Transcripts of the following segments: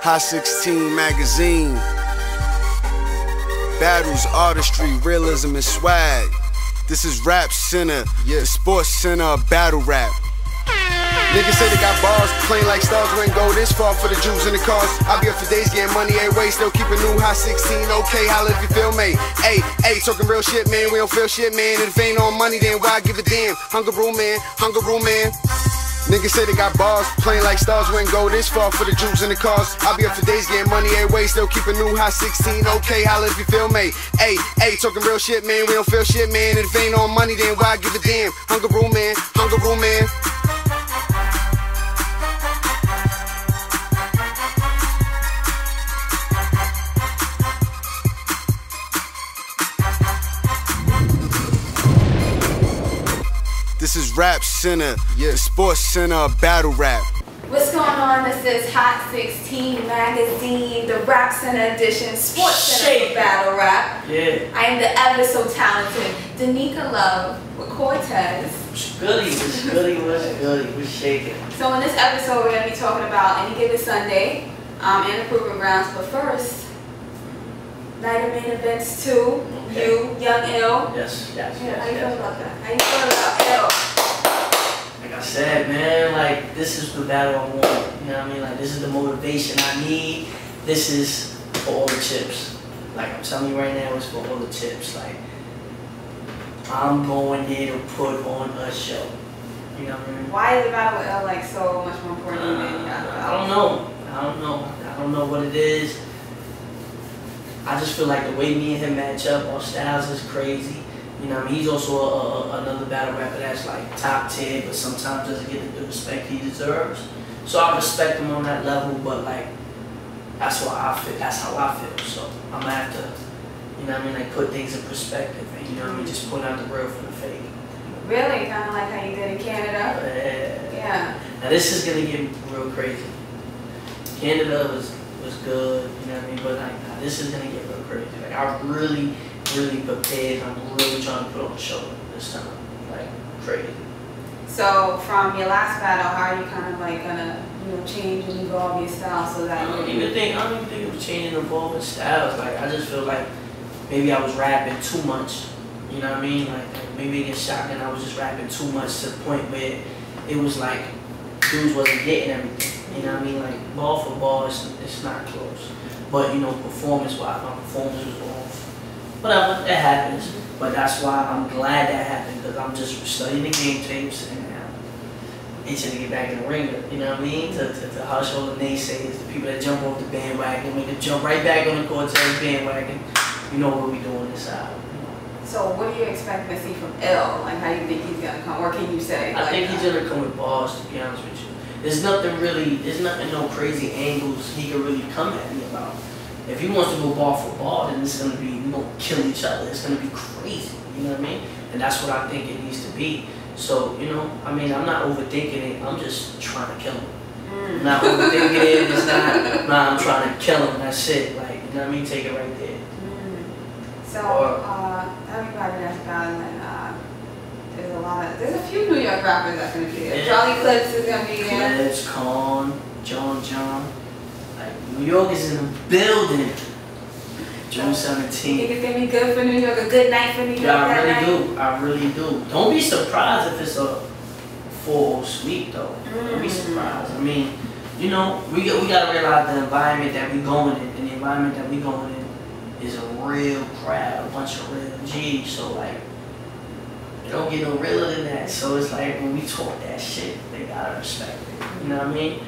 Hot16 Magazine. Battles, artistry, realism, and swag. This is Rap Center, the sports center of battle rap. Niggas say they got bars, playing like stars, wouldn't go this far for the Jews and the cars. I be up for days getting money every way, still keep a new Hot16, okay, holla if you feel me. Ayy, talking real shit, man, we don't feel shit, man. And if it ain't on money, then why give a damn? Hunger rule, man, hunger rule, man. Niggas say they got bars, playing like stars, wouldn't go this far for the Jews and the cars. I be up for days getting money every way, still keep a new Hot16, okay, holla if you feel me. Ayy, talking real shit, man, we don't feel shit, man. And if it ain't on money, then why give a damn? Hunger rule, man, hunger rule, man. This is Rap Center, the sports center of battle rap. What's going on? This is Hot16 Magazine, the Rap Center edition, sports center of battle rap. Yeah. I am the ever so talented Denecca Love with Cortez. What's goody, what's goody, what's goody, what's shaking? So in this episode we're going to be talking about Any Given Sunday and the Proving Grounds, but first, night of main events 2, you, Young Ill. Yes. How you feel about that? How you feel about Ill? Like I said, man, like, this is the battle I want, you know what I mean? Like, this is the motivation I need. This is for all the chips. Like, I'm telling you right now, it's for all the chips. Like, I'm going there to put on a show. You know what I mean? Why is the battle with Ill, like, so much more important than the other? I don't know what it is. I just feel like the way me and him match up, our styles is crazy. You know what I mean? He's also another battle rapper that's like top tier, but sometimes doesn't get the respect he deserves. So I respect him on that level, but like, that's why I feel, that's how I feel. So I'm gonna have to, you know what I mean, like put things in perspective and, you know what I mean, just point out the real from the fake. Really? Kind of like how you did in Canada? Yeah. Now this is gonna get real crazy. Canada was good, you know what I mean, but like, nah, this is gonna get real crazy. Like, I really prepared. I'm really trying to put on a show this time, like crazy. So from your last battle, how are you kind of like gonna, you know, change and evolve your style so that I don't even think it was changing and evolving styles. Like, I just feel like maybe I was rapping too much. You know what I mean? Like maybe it gets shocking. I was just rapping too much to the point where it was like dudes wasn't getting everything. You know what I mean? Like, ball for ball, it's not close. But, you know, performance-wise, my performance was off. Whatever, that happens. But that's why I'm glad that happened, because I'm just studying the game tapes and itching to get back in the ring. You know what I mean? To hush all the naysayers, the people that jump off the bandwagon, make them jump right back on the Cortez bandwagon. You know what we doing inside. So what do you expect to see from Ill? Like, how do you think he's going to come? Or can you say? I think he's going to come with bars, to be honest with you. There's nothing no crazy angles he can really come at me about. If he wants to go ball for ball, then it's gonna be, we're gonna kill each other. It's gonna be crazy, you know what I mean? And that's what I think it needs to be. So, you know, I mean, I'm not overthinking it, I'm just trying to kill him. I'm not overthinking it, it's not, nah, I'm trying to kill him, that's it. Like, you know what I mean? Take it right there. So, everybody that's battling, there's a few New York rappers that's gonna be there. Charlie Clips is gonna be there. Clips, Con, John. Like, New York is in the building. June 17th. You think it's gonna be good for New York? A good night for New York? Yeah, I really do. Don't be surprised if it's a full sweep though. Don't be surprised. I mean, you know, we gotta realize the environment that we going in, and the environment that we going in is a real crowd, a bunch of real G's. So like, it don't get no realer than that. So it's like when we talk that shit, they gotta respect it. You know what I mean?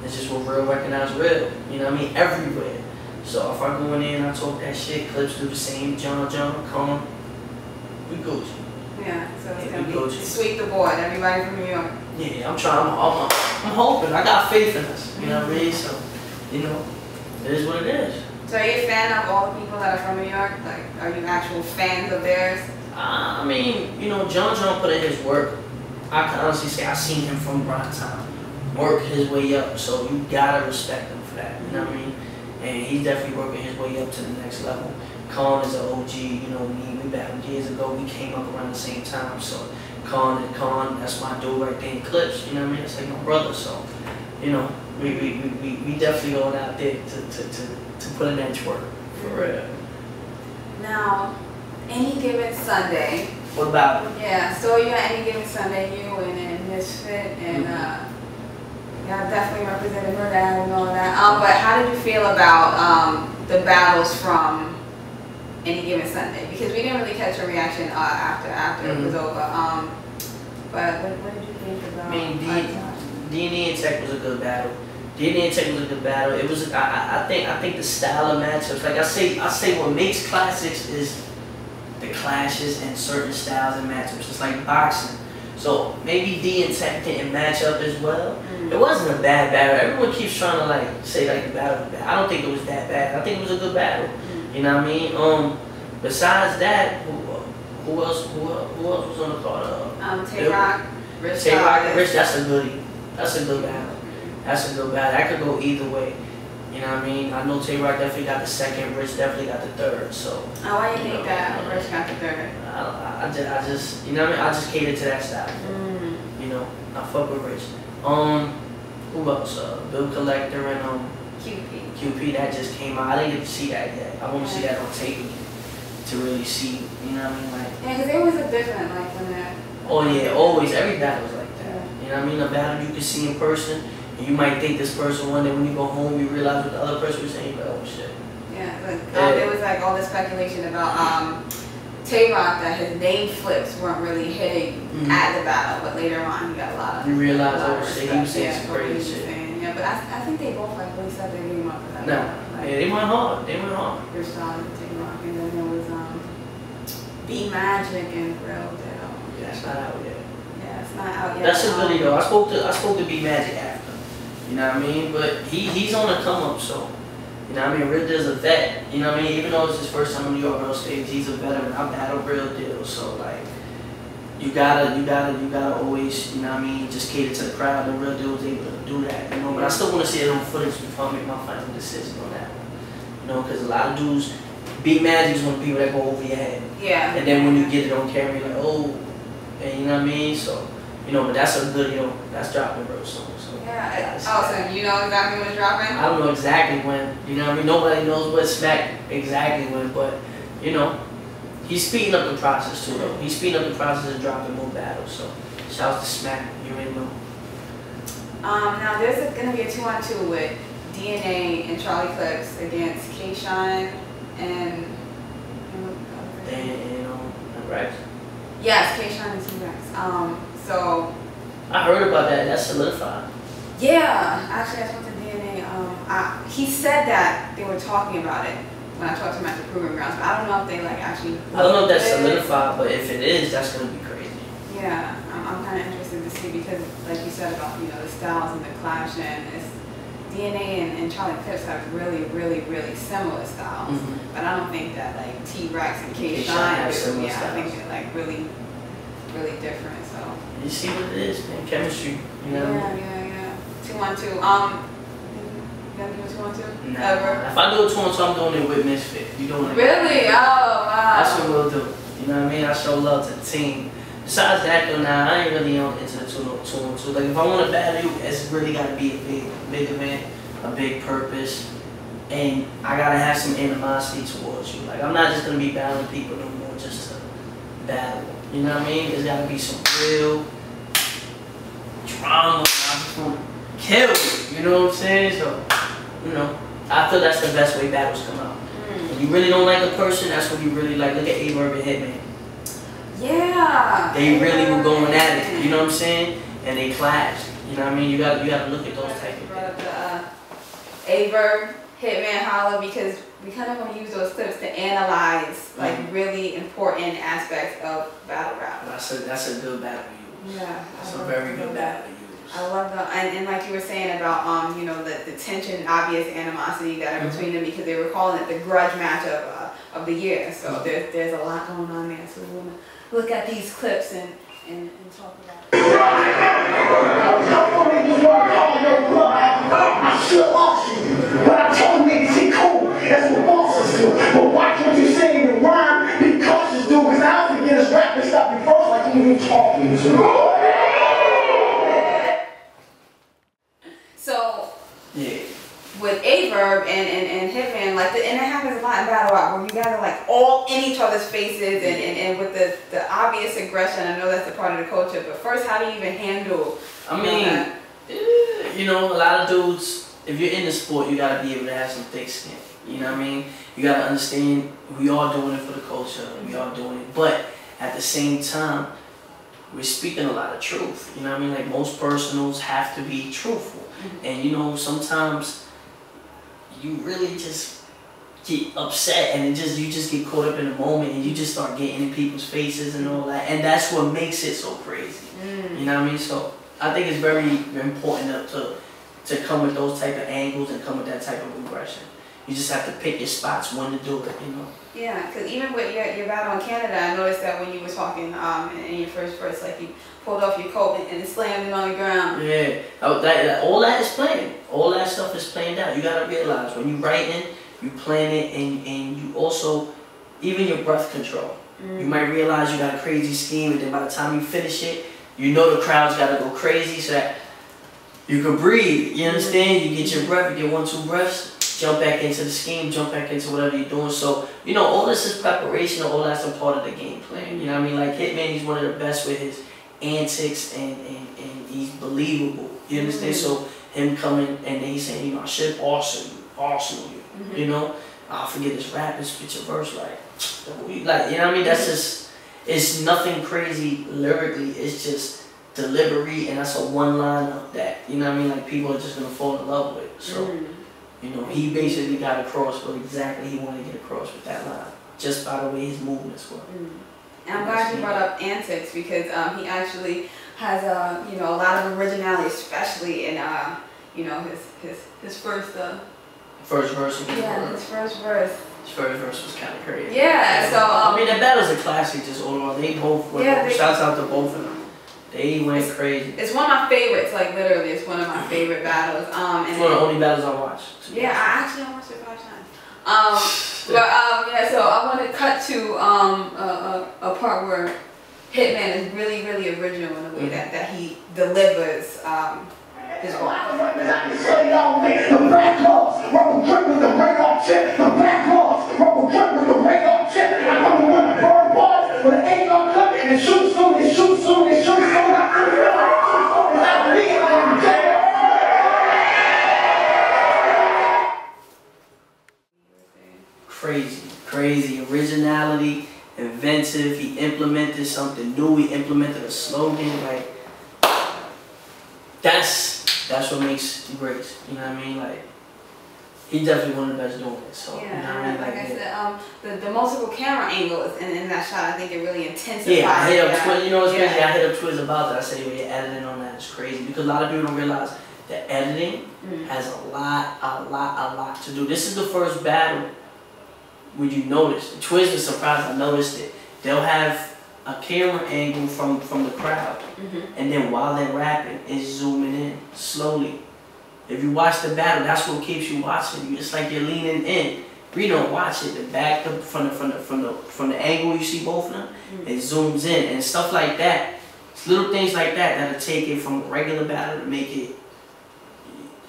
It's just what real recognize real. You know what I mean? Everywhere. So if I go in there and I talk that shit, Clips do the same, John, come, we Gucci. Yeah, so it's gonna be sweep the board, everybody from New York. Yeah, I'm hoping. I got faith in us. You know what I mean? So, you know, it is what it is. So are you a fan of all the people that are from New York? Like, are you actual fans of theirs? I mean, you know, John put in his work. I can honestly say I've seen him from Brown Time work his way up, so you gotta respect him for that, you know what I mean? And he's definitely working his way up to the next level. Con is an OG, you know me, we battled years ago, we came up around the same time, so Con, that's my dude right there in Clips, you know what I mean? It's like my brother, so, you know, we definitely going out there to put in that work, for real. Now, any given Sunday. What about it? Yeah, so you got Any Given Sunday, you and then Misfit, and y'all definitely represented Murda Ave and all that. But how did you feel about the battles from Any Given Sunday? Because we didn't really catch a reaction after it was over. But what did you think about? I mean, d.o.a.d and Tech was a good battle. d.o.a.d and Tech was a good battle. It was. I think the style of matchups. Like I say, what makes classics is the clashes in certain styles and matchups. It's like boxing. So maybe D and Tech didn't match up as well. It wasn't a bad battle. Everyone keeps trying to like say like the battle was bad. I don't think it was that bad. I think it was a good battle. You know what I mean? Besides that, who else was on the card? Tay-Rock, Rich. Tay-Rock, Rich. That's a goodie. That's a good battle. That's a good battle. That could go either way. You know what I mean? I know Tay-Rock definitely got the second, Rich definitely got the third. So. Why do you think that Rich got the third? I just, you know what I mean? I just cater to that style. You know, I fuck with Rich. Who else? Bill Collector and QP. That just came out. I didn't get to see that yet. I want to see that on tape to really see. You know what I mean? Like. Yeah, because it was a different like when that. Oh yeah, always. Every battle was like that. You know what I mean? A battle you can see in person. And you might think this person won, then when you go home, you realize what the other person was saying, but oh shit. Yeah, like there was like all this speculation about Tay-Rock that his name flips weren't really hitting at the battle, but later on he got a lot of. You realize oh shit, he was saying some crazy shit. Yeah, but I think they both like really set their game up for that. No, like, yeah, they went hard. They went hard. Rich and Tay-Rock, and then there was B Magic and Verb. Yeah, it's not out yet. Yeah, it's not out yet. That's a goodie though. I spoke to B Magic after. You know what I mean? But he's on the come up, so you know what I mean? Real Deal's a vet. You know what I mean? Even though it's his first time on New York Real stage, he's a veteran. I battled Real Deal, so like you gotta always, you know what I mean, just cater to the crowd, and Real Deal was able to do that, you know. But I still wanna see it on footage before I make my final decision on that one. You know, because a lot of dudes, Big Magic's one of the people that go over your head. Yeah. And then when you get it on camera, you're like, oh, and you know what I mean? So, you know, but that's a good, you know, that's dropping real soon. So, yeah. Oh, so you know exactly when it's dropping? I don't know exactly when, you know what I mean? Nobody knows what Smack exactly when, but, you know, he's speeding up the process too, though. He's speeding up the process of dropping more battles, so shout out to Smack, you already know. Now there's going to be a 2-on-2 with d.o.a.d and Charlie Clips against K-Shine and Rex? Yes, K-Shine and T-Rex. So I heard about that. That's solidified. Yeah, actually I talked to d.o.a.d. He said that they were talking about it when I talked to him at the Proving Grounds, but I don't know if they like actually. I don't know if that's solidified, but if it is, that's gonna be crazy. Yeah, I'm kind of interested to see because, like you said about the styles and the clash, and it's d.o.a.d and Charlie Clips have really similar styles, but I don't think that like T-Rex and K-Shine do. Yeah, I think they're like really different. So you see what it is, man. Chemistry, you know. Yeah. 2-on-2. You gonna do a 2-on-2? Nah. Ever? If I do a 2-on-2, I'm doing it with Misfit. You doing it? Really? Oh wow. That's what we'll do. You know what I mean? I show love to the team. Besides that though, nah, I ain't really into the 2-on-2. Like if I want to battle you, it's really gotta be a big event, a big purpose, and I gotta have some animosity towards you. Like I'm not just gonna be battling people no more just to battle. You know what I mean? There's gotta be some real drama. I just wanna kill you. You know what I'm saying? So, you know, I feel that's the best way battles come out. When you really don't like a person, that's when you really like. Look at Ayeverb and Hitman. Yeah. They really were going at it. You know what I'm saying? And they clashed. You know what I mean? You gotta look at those type of things. Ayeverb, Hitman Holla, because we kind of want to use those clips to analyze like really important aspects of battle rap. That's a good battle to use. Yeah. That's a very good battle to use. I love that, and like you were saying about the tension, obvious animosity that are between them because they were calling it the grudge matchup of the year. So there's a lot going on there. So we want to look at these clips and talk about it. I should off you, but I told niggas he cool. That's what bosses do. But watch what you say in the rhyme. Be cautious, dude, because I don't forget his rap and stop you first like you even talking to. So Yeah. With Ayeverb and Hitman, like, and it happens a lot in battle rap where you guys are like all in each other's faces and with the obvious aggression. I know that's a part of the culture, but first, how do you even handle? I mean, you know, a lot of dudes, if you're in the sport, you gotta be able to have some thick skin. You know what I mean? You gotta understand we are doing it for the culture. We are doing it, but at the same time, we're speaking a lot of truth. You know what I mean? Like most personals have to be truthful, and you know sometimes you really just get upset and you just get caught up in the moment and you just start getting in people's faces and all that, and that's what makes it so crazy. You know what I mean? So I think it's very important to come with those type of angles and come with that type of aggression. You just have to pick your spots when to do it, you know? Yeah, because even with your battle in Canada, I noticed that when you were talking in your first verse, like you pulled off your coat and slammed it on the ground. Yeah, all that is planned. All that stuff is planned out. You gotta realize when you writing, you plan it, and you also, even your breath control. You might realize you got a crazy scheme, and then by the time you finish it, you know the crowd's gotta go crazy so that you can breathe. You understand? You get your breath, you get 1-2 breaths. Jump back into the scheme, jump back into whatever you're doing. So, you know, all this is preparation, all that's a part of the game plan. You know what I mean? Like Hitman, he's one of the best with his antics and he's believable. You understand? So him coming and then he's saying, you know, I should arsenal you. You know? I'll forget this rap and spit your verse like, you know what I mean? That's just, it's nothing crazy lyrically, it's just delivery, and that's a one-liner that, you know what I mean? Like people are just gonna fall in love with. So. You know, he basically got across what exactly he wanted to get across with that line, just by the way his movements were. And I'm glad you brought up antics because he actually has you know, a lot of originality, especially in you know, his first verse. Yeah, his first verse. His first verse was kind of crazy. Yeah, so I mean, the battle's a classic. Just overall, they both were. Yeah, shouts out to both of them. They went crazy. It's one of my favorites, like literally, it's one of my favorite battles. And it's one of the only battles I watch. Yeah, I actually watched it 5 times. Yeah, so I want to cut to a part where Hitman is really, really original in the way that he delivers his bar. The black gloves, rubber grip with the radar chip. The black gloves, rubber grip with the radar chip. I come to win the bird bars with an AR clip and shoot soon, and shoot soon, and shoot soon. Crazy originality, inventive. He implemented something new. He implemented a slogan. Like that's what makes great. You know what I mean? Like he's definitely one of the best doing it. So yeah, you know what I mean? Like I said, the multiple camera angles in that shot, I think it really intensifies. Yeah, I hit up Twiz. You know what's crazy? I hit up Twiz about that. I said, your editing on that is crazy because a lot of people don't realize that editing has a lot to do. This is the first battle. Would you notice? Twiz was surprised I noticed it. They'll have a camera angle from the crowd, and then while they're rapping, it's zooming in slowly. If you watch the battle, that's what keeps you watching. It's like you're leaning in. We don't watch it. The back from the angle you see both of them, it zooms in and stuff like that. It's little things like that that'll take it from a regular battle to make it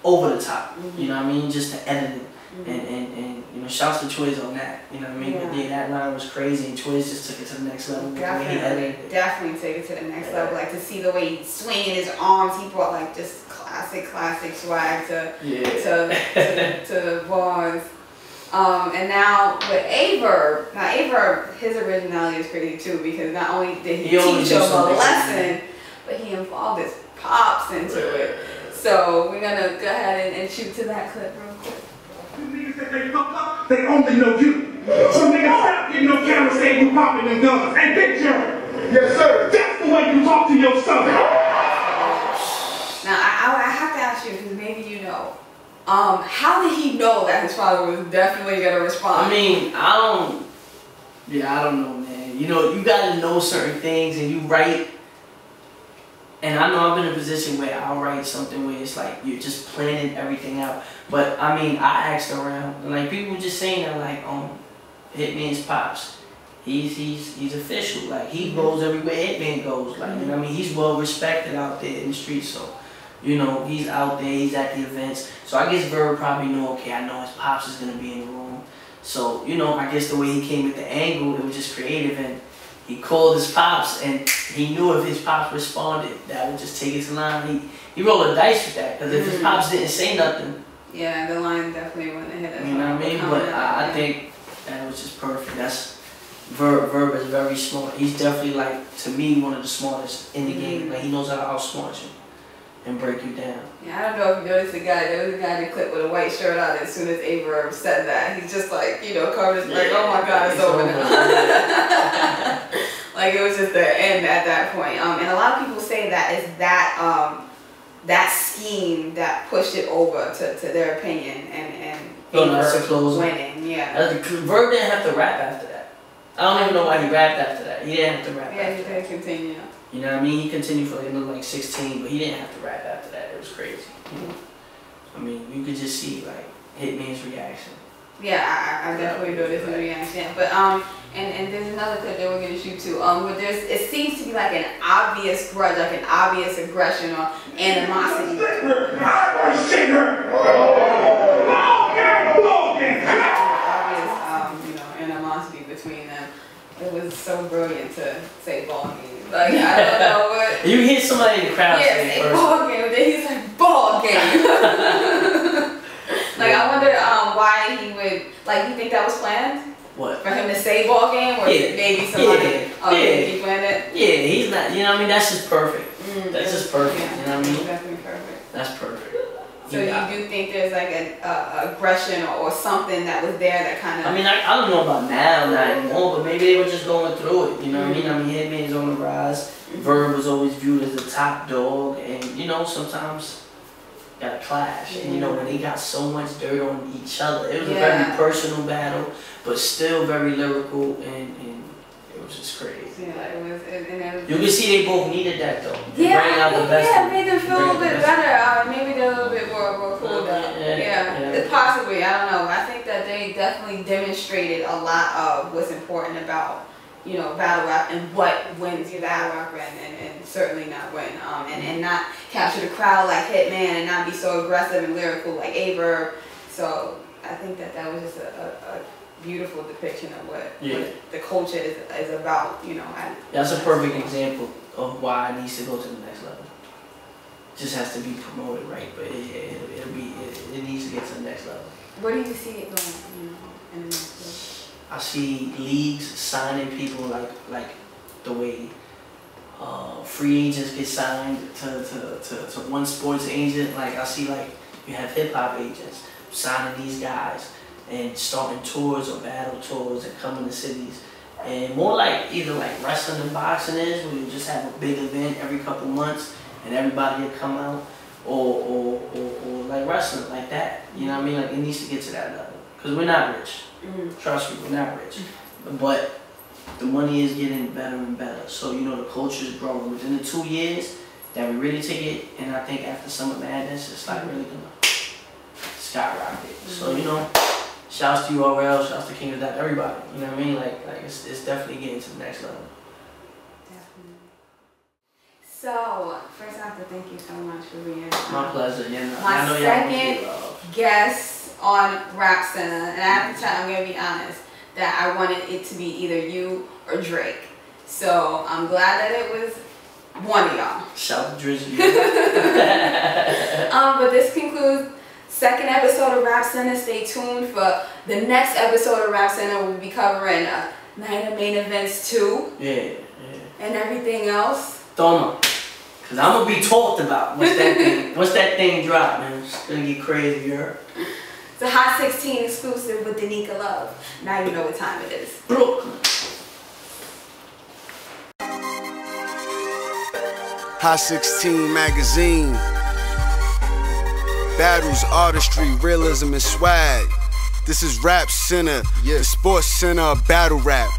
over the top. You know what I mean? Just to edit it. And you know, shouts to Twiz on that. You know what I mean? Yeah. But yeah, that line was crazy, and Twiz just took it to the next level. Definitely took it to the next level. Like to see the way he's swinging his arms, he brought like just classic swag to the bars. And now with Ayeverb, his originality is crazy too because not only did he teach him a lesson, but he involved his pops into it. So we're gonna go ahead and shoot to that clip real quick. Niggas that they fuck up, they only know you. So niggas stop getting no cameras saying you popping them guns. And Big Jerry, yes sir, that's the way you talk to your son. Now I have to ask you because maybe you know. How did he know that his father was definitely gonna respond? I mean, I don't know, man. You know, you gotta know certain things and you write. And I know I've been in a position where I'll write something where it's like you're just planning everything out. But I mean, I asked around, and like people were just saying that like Hitman's pops, he's official. Like he goes everywhere Hitman goes. Like you know what I mean, he's well respected out there in the streets. So You know, he's out there, he's at the events. So I guess Verb probably knew, okay, I know his pops is gonna be in the room. So, you know, I guess the way he came with the angle, it was just creative, and he called his pops, and he knew if his pops responded, that would just take it to line. He rolled a dice with that, because if his pops didn't say nothing, yeah, the line definitely wouldn't hit us. You know what I mean? But I think that was just perfect. That's Verb is very smart. He's definitely, like, to me, one of the smartest in the game. Like, he knows how to outsmart you and break you down. Yeah, I don't know if you noticed the guy. There was a guy in the clip with a white shirt on. As soon as Ayeverb said that, he's just like, you know, covered his like, oh my God, it's over now. Like, it was just the end at that point. And a lot of people say that is that that scheme that pushed it over to their opinion and Ayeverb winning. Yeah. Verb didn't have to rap after that. I don't even know why he rapped after that. He didn't have to rap after that. Yeah, he did continue. You know what I mean? He continued for like 16, but he didn't have to rap after that. It was crazy. You know? I mean, you could just see like Hitman's reaction. Yeah, I definitely noticed the reaction. But and there's another clip that we're gonna shoot too. Where it seems to be like an obvious grudge, like an obvious aggression or animosity. Animosity between them. It was so brilliant to say ball game. Like, I don't know what. You hear somebody in the crowd say ball game, then he's like, ball game. Like, I wonder why he would, like, you think that was planned? What? For him to say ball game? Or maybe somebody, he planned it? Yeah, he's not, you know what I mean? That's just perfect. That's just perfect, yeah, you know what I mean? Definitely perfect. That's perfect. So you do think there's like an aggression or something that was there that kind of... I mean, I don't know about now, not anymore, but maybe they were just going through it, you know what I mean? I mean, Hitman's on the rise. Verb was always viewed as the top dog, and, you know, sometimes got a clash. And, you know, when they got so much dirt on each other, it was a very personal battle, but still very lyrical, and it was just crazy. Yeah, it was. You can see they both needed that, though. It made them feel a little bit better. Maybe they're a little bit more cool down. Yeah, possibly. I don't know. I think that they definitely demonstrated a lot of what's important about, you know, battle rap and what wins your battle rap and certainly not win. And not capture the crowd like Hitman and not be so aggressive and lyrical like Ayeverb. So I think that was just a beautiful depiction of what the culture is about, you know. That's a perfect example of why it needs to go to the next level. It just has to be promoted right, but it needs to get to the next level. Where do you see it going, you know, in the next level? I see leagues signing people like the way free agents get signed to one sports agent. Like, I see, like, you have hip-hop agents signing these guys and starting tours or battle tours and coming to cities. And more like either like wrestling and boxing is, where you just have a big event every couple months and everybody will come out, or like wrestling like that. You know what I mean? Like, it needs to get to that level. Because we're not rich. Trust me, we're not rich. But the money is getting better and better. So, you know, the culture is growing. Within the 2 years that we really take it, and I think after Summer Madness, it's like really gonna skyrocket. So, you know, shouts to URL, shouts to King of That, everybody. You know what I mean? Like it's definitely getting to the next level. Definitely. So, first I have to thank you so much for being here. My pleasure. Yeah, my second guest on Rap Center, and I have to tell you, I'm gonna be honest, that I wanted it to be either you or Drake. So I'm glad that it was one of y'all. Shout to Drizzy. But this concludes second episode of Rap Center. Stay tuned for the next episode of Rap Center. We'll be covering Night of Main Events 2. Yeah. And everything else. Toma. Cause I'm gonna be talked about once that thing drop, man. It's gonna get crazy, you heard? It's a Hot 16 exclusive with Denecca Love. Now you know what time it is. Brooklyn. Hot 16 Magazine. Battles, artistry, realism, and swag. This is Rap Center, the sports center of battle rap.